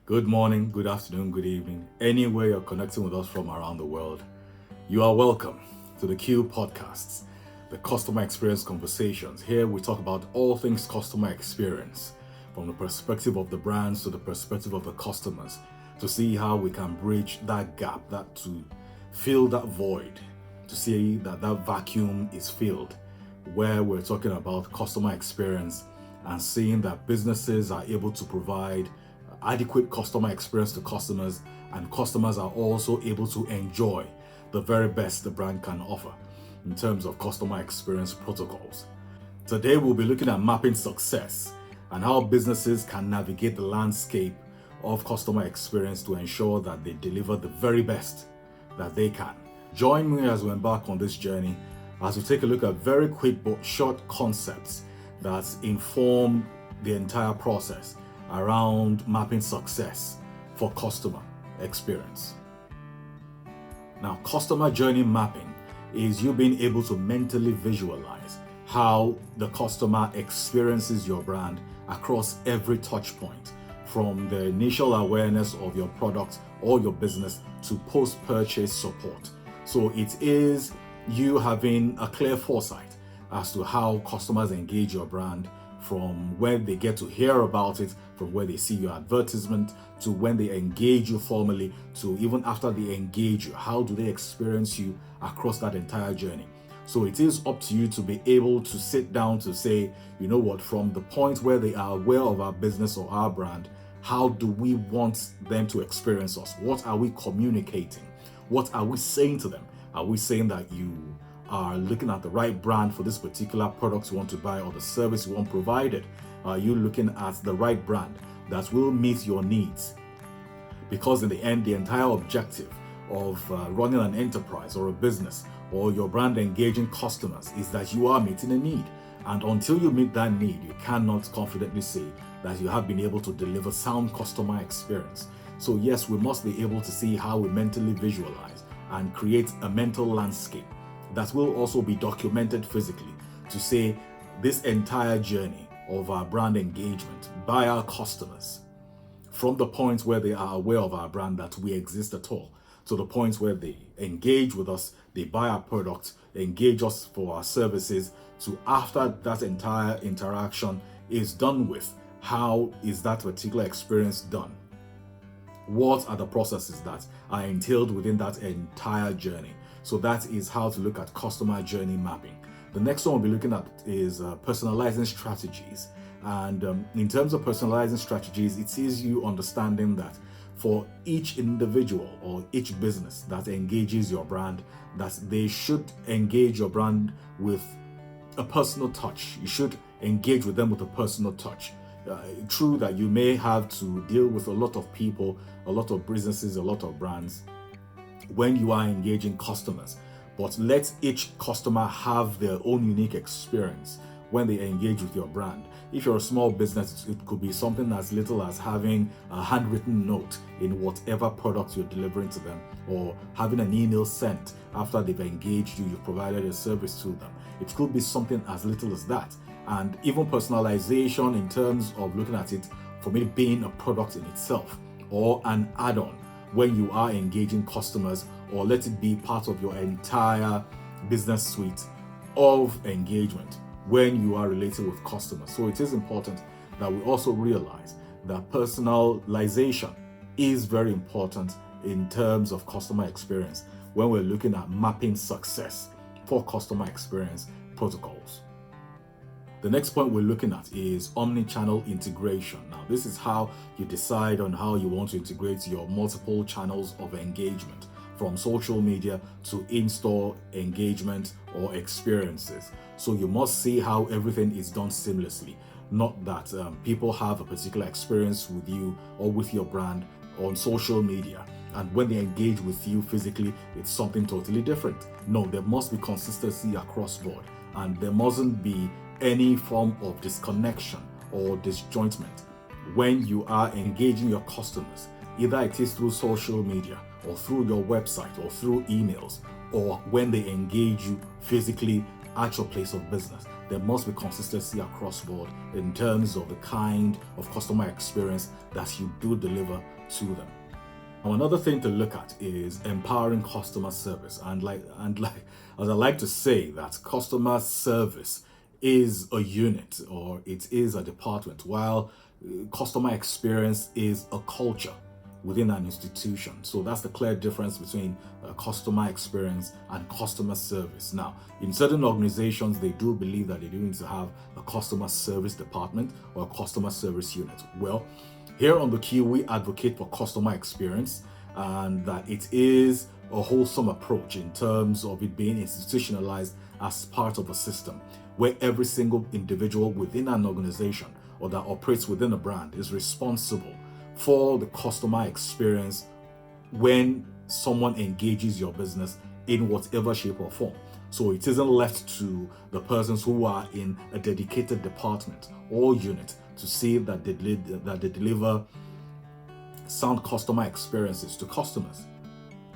Good morning, good afternoon, good evening. Anywhere you're connecting with us from around the world, you are welcome to the Q Podcasts, the Customer Experience Conversations. Here we talk about all things customer experience, from the perspective of the brands to the perspective of the customers, to see how we can bridge that gap, to fill that void, to see that vacuum is filled, where we're talking about customer experience and seeing that businesses are able to provide adequate customer experience to customers, and customers are also able to enjoy the very best the brand can offer in terms of customer experience protocols. Today we'll be looking at mapping success and how businesses can navigate the landscape of customer experience to ensure that they deliver the very best that they can. Join me as we embark on this journey as we take a look at very quick but short concepts that inform the entire process around mapping success for customer experience. Now, customer journey mapping is you being able to mentally visualize how the customer experiences your brand across every touch point, from the initial awareness of your product or your business to post-purchase support. So it is you having a clear foresight as to how customers engage your brand, from when they get to hear about it, from where they see your advertisement, to when they engage you formally, to even after they engage you, how do they experience you across that entire journey. So it is up to you to be able to sit down to say, you know what, from the point where they are aware of our business or our brand, how do we want them to experience us? What are we communicating? What are we saying to them? Are we saying that you are looking at the right brand for this particular product you want to buy or the service you want provided? Are you looking at the right brand that will meet your needs? Because in the end, the entire objective of running an enterprise or a business or your brand engaging customers is that you are meeting a need. And until you meet that need, you cannot confidently say that you have been able to deliver sound customer experience. So yes, we must be able to see how we mentally visualize and create a mental landscape that will also be documented physically to say this entire journey of our brand engagement by our customers, from the point where they are aware of our brand, that we exist at all, to the point where they engage with us, they buy our products, engage us for our services, to after that entire interaction is done with, how is that particular experience done? What are the processes that are entailed within that entire journey? So that is how to look at customer journey mapping. The next one we'll be looking at is personalizing strategies. And in terms of personalizing strategies, it is you understanding that for each individual or each business that engages your brand, that they should engage your brand with a personal touch. You should engage with them with a personal touch. True that you may have to deal with a lot of people, a lot of businesses, a lot of brands when you are engaging customers, but let each customer have their own unique experience when they engage with your brand. If you're a small business, it could be something as little as having a handwritten note in whatever product you're delivering to them, or having an email sent after they've engaged you, you've provided a service to them. It could be something as little as that. And even personalization in terms of looking at it from it being a product in itself or an add-on when you are engaging customers, or let it be part of your entire business suite of engagement when you are relating with customers. So it is important that we also realize that personalization is very important in terms of customer experience when we're looking at mapping success for customer experience protocols. The next point we're looking at is omni-channel integration. Now, this is how you decide on how you want to integrate your multiple channels of engagement, from social media to in-store engagement or experiences. So you must see how everything is done seamlessly, not that people have a particular experience with you or with your brand on social media, and when they engage with you physically, it's something totally different. No, there must be consistency across board, and there mustn't be any form of disconnection or disjointment when you are engaging your customers, either it is through social media or through your website or through emails, or when they engage you physically at your place of business. there must be consistency across board in terms of the kind of customer experience that you do deliver to them. Now, another thing to look at is empowering customer service. And as I like to say, that customer service is a unit, or it is a department, while customer experience is a culture within an institution. So that's the clear difference between customer experience and customer service. Now, in certain organizations, they do believe that they do need to have a customer service department or a customer service unit. Well, here on the Q, we advocate for customer experience, and that it is a wholesome approach in terms of it being institutionalized as part of a system where every single individual within an organization or that operates within a brand is responsible for the customer experience when someone engages your business in whatever shape or form. So it isn't left to the persons who are in a dedicated department or unit to see that they deliver sound customer experiences to customers.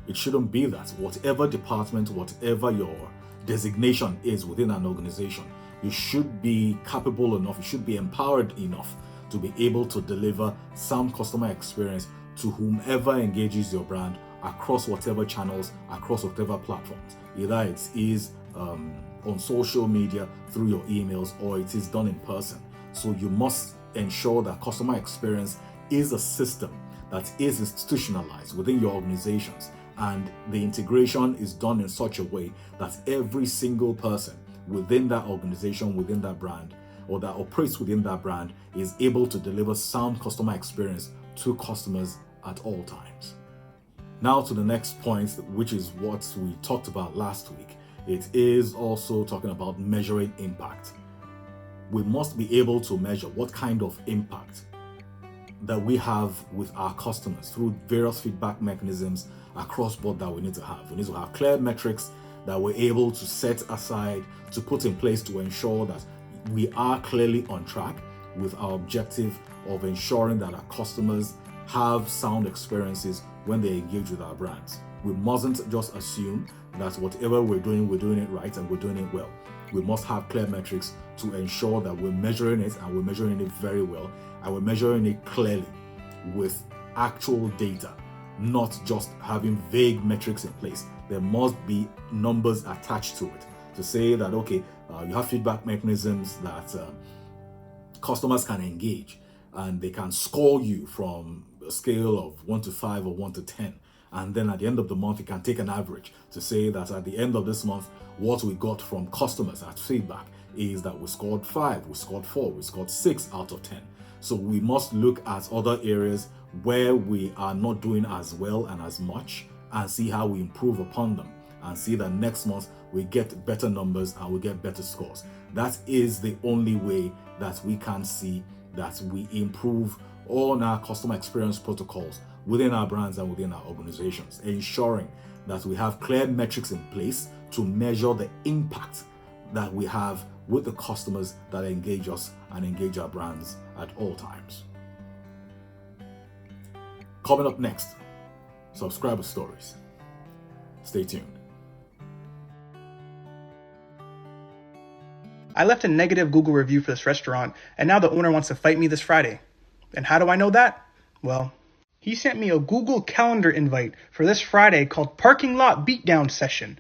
It shouldn't be that. Whatever department, whatever your designation is within an organization, you should be capable enough, you should be empowered enough to be able to deliver sound customer experience to whomever engages your brand across whatever channels, across whatever platforms. Either it is on social media, through your emails, or it is done in person. So you must ensure that customer experience is a system that is institutionalized within your organizations, and the integration is done in such a way that every single person within that organization, within that brand, or that operates within that brand is able to deliver sound customer experience to customers at all times. Now to the next point, which is what we talked about last week. It is also talking about measuring impact. We must be able to measure what kind of impact that we have with our customers through various feedback mechanisms across board that we need to have. We need to have clear metrics that we're able to set aside, to put in place to ensure that we are clearly on track with our objective of ensuring that our customers have sound experiences when they engage with our brands. We mustn't just assume that whatever we're doing it right and we're doing it well. We must have clear metrics to ensure that we're measuring it, and we're measuring it very well, and we're measuring it clearly with actual data, not just having vague metrics in place. There must be numbers attached to it to say that, okay, you have feedback mechanisms that customers can engage, and they can score you from a scale of 1 to 5 or 1 to 10. And then at the end of the month, you can take an average to say that at the end of this month, what we got from customers as feedback is that we scored 5, we scored 4, we scored 6 out of 10. So we must look at other areas where we are not doing as well and as much, and see how we improve upon them, and see that next month we get better numbers and we get better scores. That is the only way that we can see that we improve on our customer experience protocols within our brands and within our organizations, ensuring that we have clear metrics in place to measure the impact that we have with the customers that engage us and engage our brands at all times. Coming up next, subscriber stories. Stay tuned. I left a negative Google review for this restaurant, and now the owner wants to fight me this Friday. And how do I know that? Well, he sent me a Google Calendar invite for this Friday called Parking Lot Beatdown Session.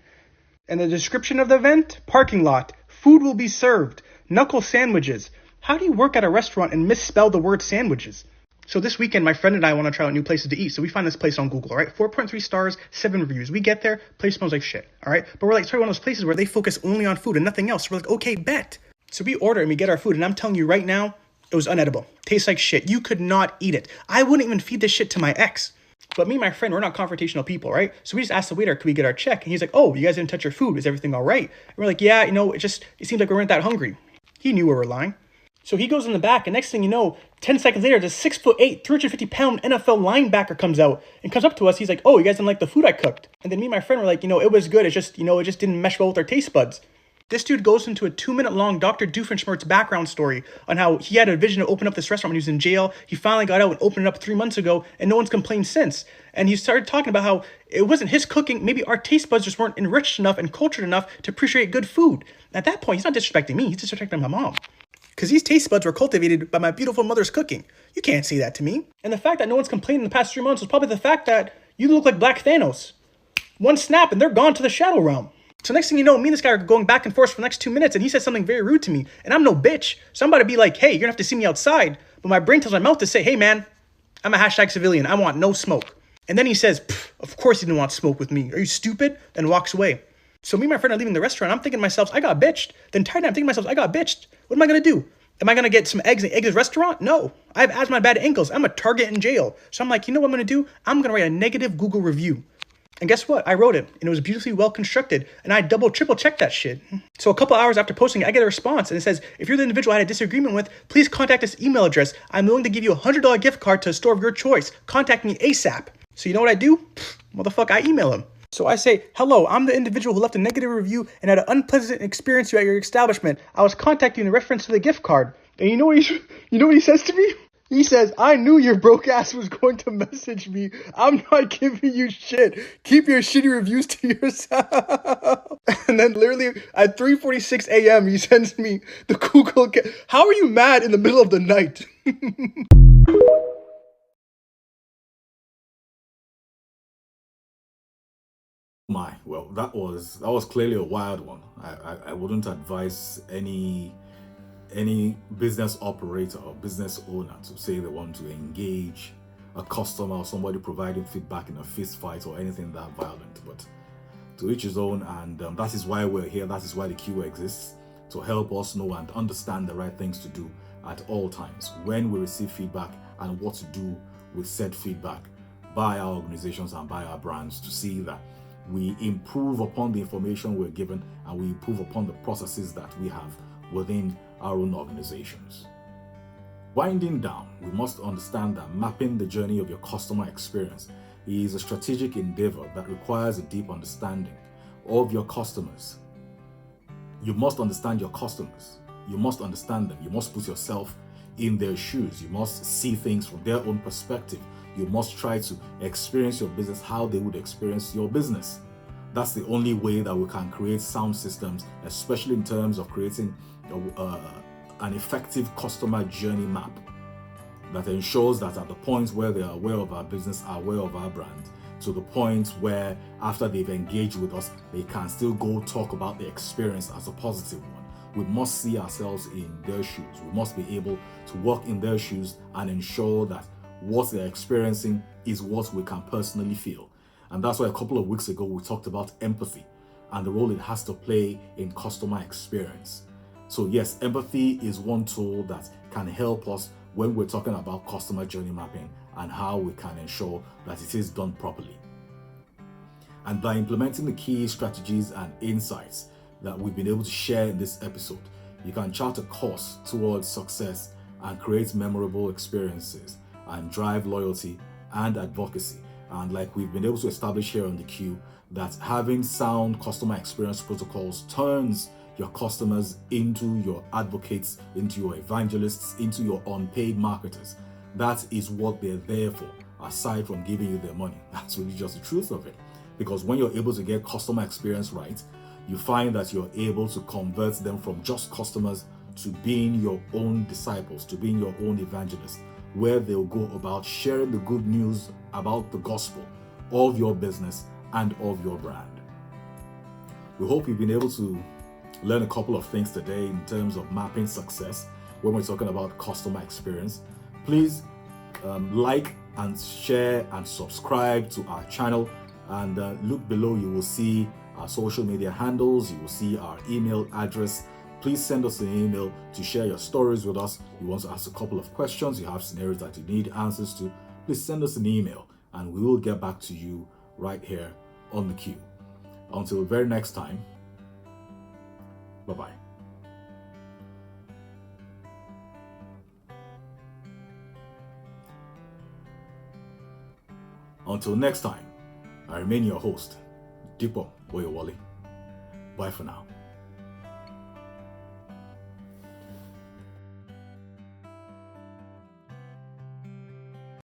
And the description of the event? Parking lot. Food will be served. Knuckle sandwiches. How do you work at a restaurant and misspell the word sandwiches? So this weekend, my friend and I want to try out new places to eat. So we find this place on Google, all right? 4.3 stars, 7 reviews. We get there, place smells like shit, all right? But we're like, it's probably one of those places where they focus only on food and nothing else. So we're like, okay, bet. So we order and we get our food, and I'm telling you right now, it was unedible. Tastes like shit. You could not eat it. I wouldn't even feed this shit to my ex. But me and my friend, we're not confrontational people, right? So we just asked the waiter, can we get our check? And he's like, oh, you guys didn't touch your food. Is everything all right? And we're like, yeah, it seems like we weren't that hungry. He knew we were lying. So he goes in the back, and next thing you know, 10 seconds later, this 6'8", 350-pound NFL linebacker comes out and comes up to us. He's like, oh, you guys didn't like the food I cooked. And then me and my friend were like, it was good. It just didn't mesh well with our taste buds. This dude goes into a 2-minute long Dr. Doofenshmirtz background story on how he had a vision to open up this restaurant when he was in jail. He finally got out and opened it up 3 months ago, and no one's complained since. And he started talking about how it wasn't his cooking. Maybe our taste buds just weren't enriched enough and cultured enough to appreciate good food. At that point, he's not disrespecting me. He's disrespecting my mom. Because these taste buds were cultivated by my beautiful mother's cooking. You can't say that to me. And the fact that no one's complained in the past 3 months was probably the fact that you look like Black Thanos. One snap and they're gone to the Shadow Realm. So next thing you know, me and this guy are going back and forth for the next 2 minutes, and he says something very rude to me, and I'm no bitch. So I'm about to be like, hey, you're gonna have to see me outside. But my brain tells my mouth to say, hey man, I'm a hashtag civilian. I want no smoke. And then he says, of course he didn't want smoke with me. Are you stupid? And walks away. So me and my friend are leaving the restaurant. I'm thinking to myself, I got bitched. The entire time I'm thinking to myself, I got bitched. What am I gonna do? Am I gonna get some eggs at Eggs' restaurant? No. I have asthma and bad ankles. I'm a target in jail. So I'm like, you know what I'm gonna do? I'm gonna write a negative Google review. And guess what? I wrote it, and it was beautifully well constructed, and I triple checked that shit. So a couple hours after posting it, I get a response, and it says, if you're the individual I had a disagreement with, please contact this email address. I'm willing to give you a $100 gift card to a store of your choice. Contact me ASAP. So you know what I do? Motherfucker, I email him. So I say, hello, I'm the individual who left a negative review and had an unpleasant experience at your establishment. I was contacting you in reference to the gift card. And you know what he says to me? He says, I knew your broke ass was going to message me. I'm not giving you shit. Keep your shitty reviews to yourself. And then literally at 3:46 a.m. he sends me the Google. How are you mad in the middle of the night? Well, that was clearly a wild one. I wouldn't advise any business operator or business owner to say they want to engage a customer or somebody providing feedback in a fist fight or anything that violent. But to each his own, and that is why we're here. That is why the Q exists, to help us know and understand the right things to do at all times when we receive feedback and what to do with said feedback by our organizations and by our brands, to see that we improve upon the information we're given and we improve upon the processes that we have within our own organizations. Winding down, we must understand that mapping the journey of your customer experience is a strategic endeavor that requires a deep understanding of your customers. You must understand your customers. You must understand them. You must put yourself in their shoes. You must see things from their own perspective. You must try to experience your business how they would experience your business. That's the only way that we can create sound systems, especially in terms of creating an effective customer journey map that ensures that at the point where they are aware of our business, are aware of our brand, to the point where after they've engaged with us, they can still go talk about the experience as a positive one. We must see ourselves in their shoes. We must be able to walk in their shoes and ensure that what they're experiencing is what we can personally feel. And that's why a couple of weeks ago we talked about empathy and the role it has to play in customer experience. So yes, empathy is one tool that can help us when we're talking about customer journey mapping and how we can ensure that it is done properly. And by implementing the key strategies and insights that we've been able to share in this episode, you can chart a course towards success and create memorable experiences and drive loyalty and advocacy. And like we've been able to establish here on the Q, that having sound customer experience protocols turns your customers into your advocates, into your evangelists, into your unpaid marketers. That is what they're there for, aside from giving you their money. That's really just the truth of it. Because when you're able to get customer experience right, you find that you're able to convert them from just customers to being your own disciples, to being your own evangelists, where they'll go about sharing the good news about the gospel of your business and of your brand. We hope you've been able to learn a couple of things today in terms of mapping success when we're talking about customer experience. Please like and share and subscribe to our channel, and look below. You will see our social media handles. You will see our email address. Please send us an email to share your stories with us. You want to ask a couple of questions, you have scenarios that you need answers to, please send us an email and we will get back to you right here on the Q. Until the very next time, bye-bye. Until next time, I remain your host, Dipo Boyewale. Bye for now.